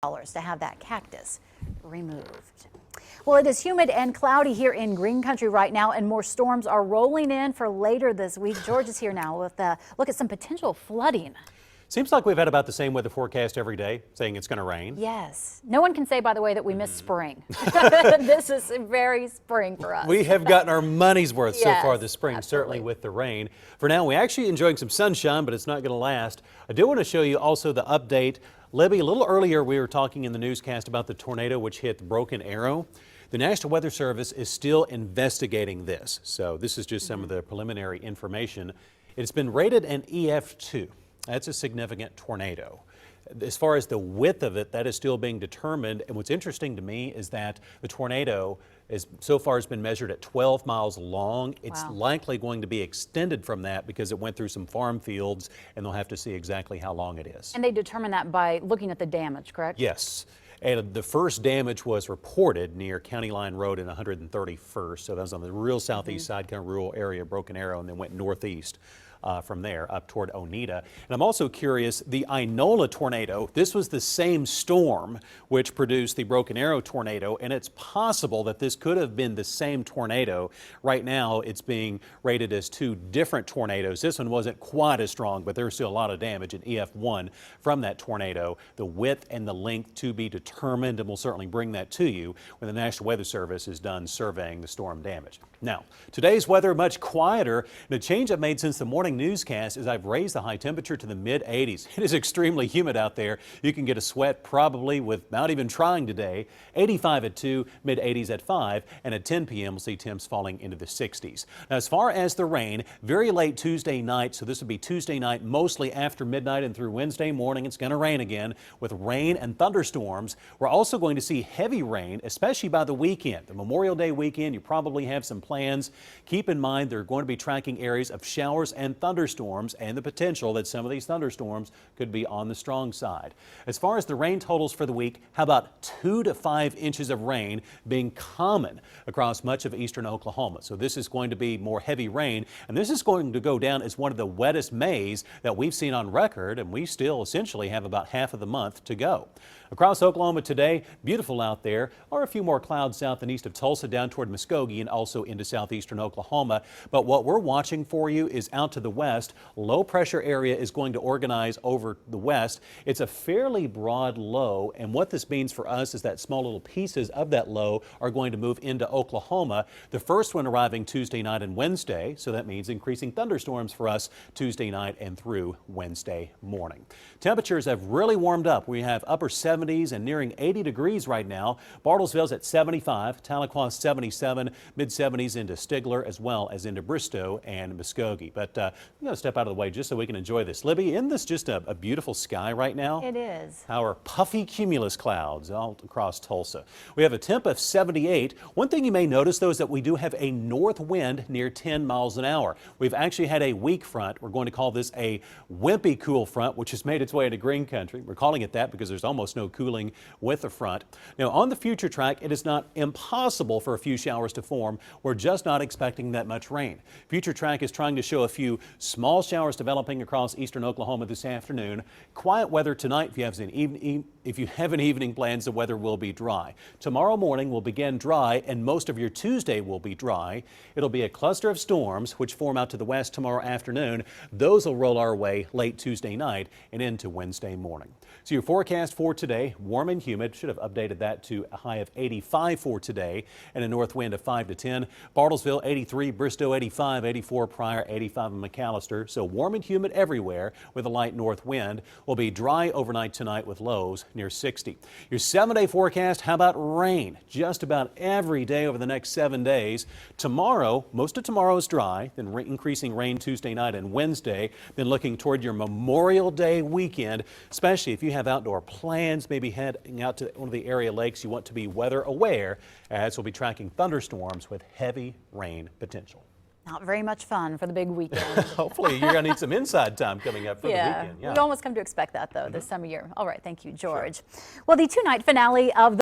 to have that cactus removed. Well, it is humid and cloudy here in Green Country right now, and more storms are rolling in for later this week. George is here now with a look at some potential flooding. Seems like we've had about the same weather forecast every day, saying it's going to rain. Yes. No one can say, by the way, that we miss spring. This is very spring for us. We have gotten our money's worth so Yes, far this spring, absolutely. certainly with the rain. For now, we're actually enjoying some sunshine, but it's not going to last. I do want to show you also the update. Libby, a little earlier we were talking in the newscast about the tornado which hit Broken Arrow. The National Weather Service is still investigating this. So this is just some of the preliminary information. It's been rated an EF2. That's a significant tornado. As far as the width of it, that is still being determined. And what's interesting to me is that the tornado so far has been measured at 12 miles long. It's likely going to be extended from that because it went through some farm fields, and they'll have to see exactly how long it is. And they determine that by looking at the damage, correct? Yes. And the first damage was reported near County Line Road in 131st. So that was on the real southeast side, kind of rural area, Broken Arrow, and then went northeast. From there up toward Oneida. And I'm also curious, the Inola tornado, this was the same storm which produced the Broken Arrow tornado, and it's possible that this could have been the same tornado. Right now it's being rated as two different tornadoes. This one wasn't quite as strong, but there's still a lot of damage in EF1 from that tornado. The width and the length to be determined, and we'll certainly bring that to you when the National Weather Service is done surveying the storm damage. Now, today's weather much quieter, and a change I've made since the morning newscast is I've raised the high temperature to the mid-80s. It is extremely humid out there. You can get a sweat probably without even trying today. 85 at 2, mid-80s at 5, and at 10 p.m. we'll see temps falling into the 60s. Now, as far as the rain, very late Tuesday night, so this will be Tuesday night, mostly after midnight and through Wednesday morning. It's going to rain again with rain and thunderstorms. We're also going to see heavy rain, especially by the weekend. The Memorial Day weekend, you probably have some plans. Keep in mind they're going to be tracking areas of showers and thunderstorms, and the potential that some of these thunderstorms could be on the strong side. As far as the rain totals for the week, how about 2 to 5 inches of rain being common across much of eastern Oklahoma. So this is going to be more heavy rain, and this is going to go down as one of the wettest Mays that we've seen on record, and we still essentially have about half of the month to go. Across Oklahoma today, beautiful out there, are a few more clouds south and east of Tulsa down toward Muskogee and also into southeastern Oklahoma. But what we're watching for you is out to the west. Low pressure area is going to organize over the west. It's a fairly broad low, and what this means for us is that small little pieces of that low are going to move into Oklahoma. The first one arriving Tuesday night and Wednesday, so that means increasing thunderstorms for us Tuesday night and through Wednesday morning. Temperatures have really warmed up. We have upper 70s and nearing 80 degrees right now. Bartlesville's at 75, Tahlequah 77, mid-70s into Stigler as well as into Bristow and Muskogee. But I'm going to step out of the way just so we can enjoy this. Libby, isn't this just a beautiful sky right now? It is. Our puffy cumulus clouds all across Tulsa. We have a temp of 78. One thing you may notice, though, is that we do have a north wind near 10 miles an hour. We've actually had a weak front. We're going to call this a wimpy cool front, which has made its way into Green Country. We're calling it that because there's almost no cooling with the front. Now, on the future track, it is not impossible for a few showers to form. We're just not expecting that much rain. Future track is trying to show a few small showers developing across eastern Oklahoma this afternoon. Quiet weather tonight. If you have an evening plans, the weather will be dry. Tomorrow morning will begin dry, and most of your Tuesday will be dry. It'll be a cluster of storms which form out to the west tomorrow afternoon. Those will roll our way late Tuesday night and into Wednesday morning. So your forecast for today, warm and humid. Should have updated that to a high of 85 for today and a north wind of 5 to 10. Bartlesville 83, Bristow 85, 84 Pryor, 85 in McAllister. So warm and humid everywhere with a light north wind. Will be dry overnight tonight with lows near 60. Your 7-day forecast, how about rain? Just about every day over the next 7 days. Tomorrow, most of tomorrow is dry, then increasing rain Tuesday night and Wednesday. Then looking toward your Memorial Day weekend, especially if you have outdoor plans, maybe heading out to one of the area lakes, you want to be weather aware, as we'll be tracking thunderstorms with heavy rain potential. Not very much fun for the big weekend. Hopefully you're going to need some inside time coming up for the weekend. Yeah, we almost come to expect that, though, this time of year. All right, thank you, George. Sure. Well, the 2-night finale of the